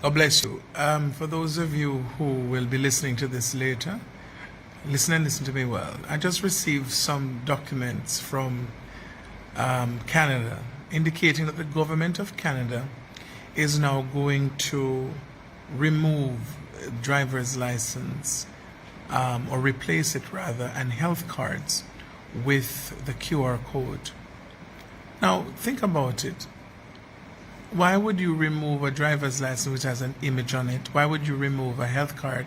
God bless you. For those of you who will be listening to this later, listen to me well. I just received some documents from Canada indicating that the government of Canada is now going to remove driver's license or replace it rather, and health cards with the QR code. Now think about it. Why would you remove a driver's license which has an image on it? Why would you remove a health card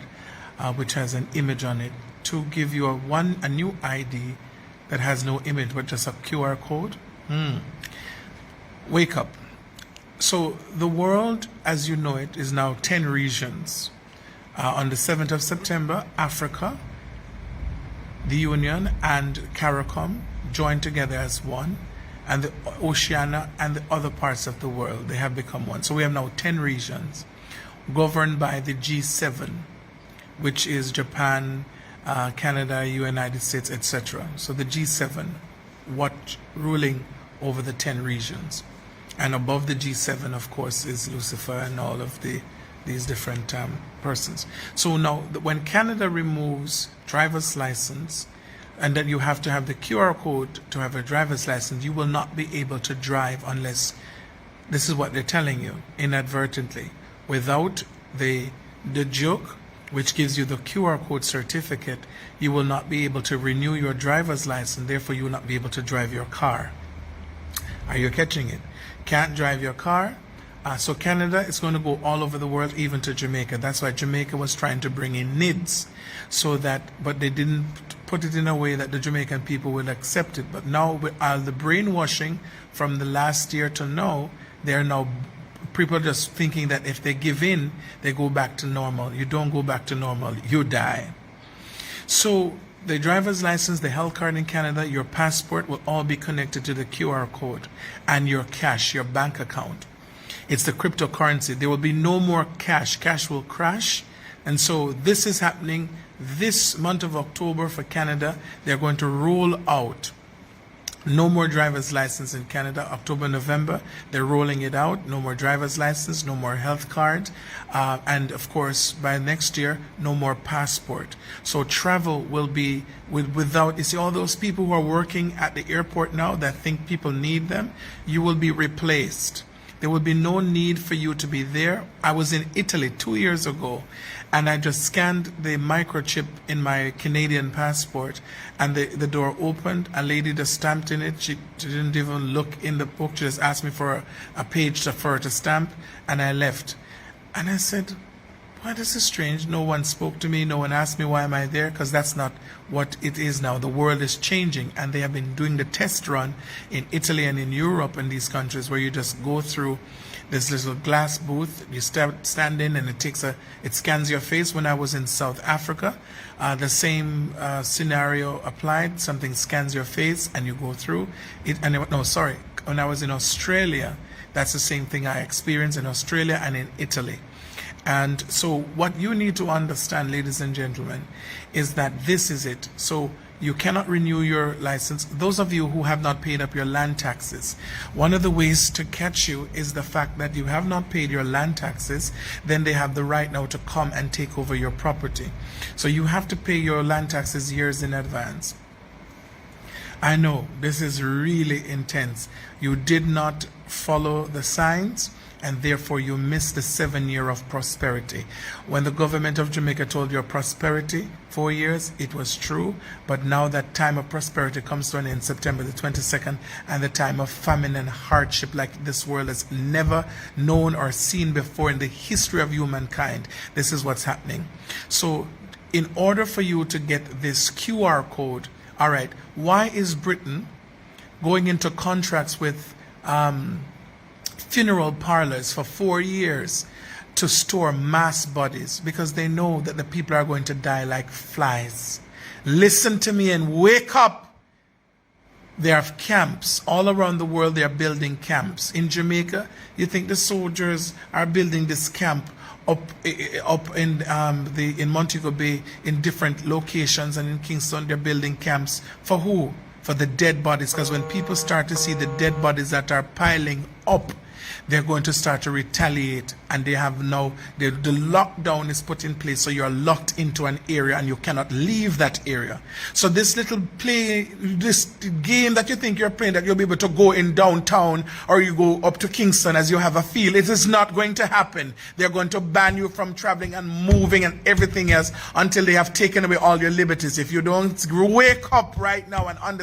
which has an image on it to give you a new ID that has no image but just a QR code? Wake up. So the world as you know it is now 10 regions. On the 7th of September, Africa, the Union and CARICOM joined together as one, and the Oceania and the other parts of the world, they have become one. So we have now 10 regions governed by the G7, which is Japan, Canada, United States, etc. So the G7, ruling over the 10 regions. And above the G7, of course, is Lucifer and all of these different persons. So now, when Canada removes driver's license, and that you have to have the QR code to have a driver's license, you will not be able to drive unless, this is what they're telling you, inadvertently, without the joke, which gives you the QR code certificate, you will not be able to renew your driver's license, therefore you will not be able to drive your car. Are you catching it? Can't drive your car. So Canada is going to go all over the world, even to Jamaica. That's why Jamaica was trying to bring in NIDS, but they didn't put it in a way that the Jamaican people will accept it. But now, with all the brainwashing from the last year to now, people are just thinking that if they give in, they go back to normal. You don't go back to normal, you die. So the driver's license, the health card in Canada, your passport will all be connected to the QR code, and your cash, your bank account. It's the cryptocurrency. There will be no more cash. Cash will crash. And so this is happening this month of October for Canada. They're going to roll out no more driver's license in Canada. October, November, they're rolling it out. No more driver's license, no more health card. And of course, by next year, no more passport. So travel will be without, you see all those people who are working at the airport now that think people need them, you will be replaced. There will be no need for you to be there. I was in Italy 2 years ago, and I just scanned the microchip in my Canadian passport, and the door opened. A lady just stamped in it. She didn't even look in the book. She just asked me for a page for her to stamp, and I left. And I said, why, this is strange. No one spoke to me. No one asked me why am I there, because that's not what it is now. The world is changing, and they have been doing the test run in Italy and in Europe and these countries where you just go through this little glass booth. You stand in, and it scans your face. When I was in South Africa, the same scenario applied. Something scans your face, and you go through it. And when I was in Australia, that's the same thing I experienced in Australia and in Italy. And so what you need to understand, ladies and gentlemen, is that this is it. So you cannot renew your license. Those of you who have not paid up your land taxes, one of the ways to catch you is the fact that you have not paid your land taxes. Then they have the right now to come and take over your property. So you have to pay your land taxes years in advance. I know this is really intense. You did not follow the signs, and therefore you missed the 7 year of prosperity. When the government of Jamaica told you prosperity, 4 years, it was true, but now that time of prosperity comes to an end, September the 22nd, and the time of famine and hardship like this world has never known or seen before in the history of humankind. This is what's happening. So in order for you to get this QR code, all right, why is Britain going into contracts with funeral parlors for 4 years to store mass bodies? Because they know that the people are going to die like flies. Listen to me and wake up. There are camps all around the world. They are building camps. In Jamaica, you think the soldiers are building this camp up in Montego Bay in different locations, and in Kingston they're building camps for who? For the dead bodies. Because when people start to see the dead bodies that are piling up, they're going to start to retaliate, and they have now the lockdown is put in place, so you're locked into an area and you cannot leave that area. So this little this game that you think you're playing, that you'll be able to go in downtown or you go up to Kingston as you have a feel, it is not going to happen. They're going to ban you from traveling and moving and everything else until they have taken away all your liberties. If you don't wake up right now and understand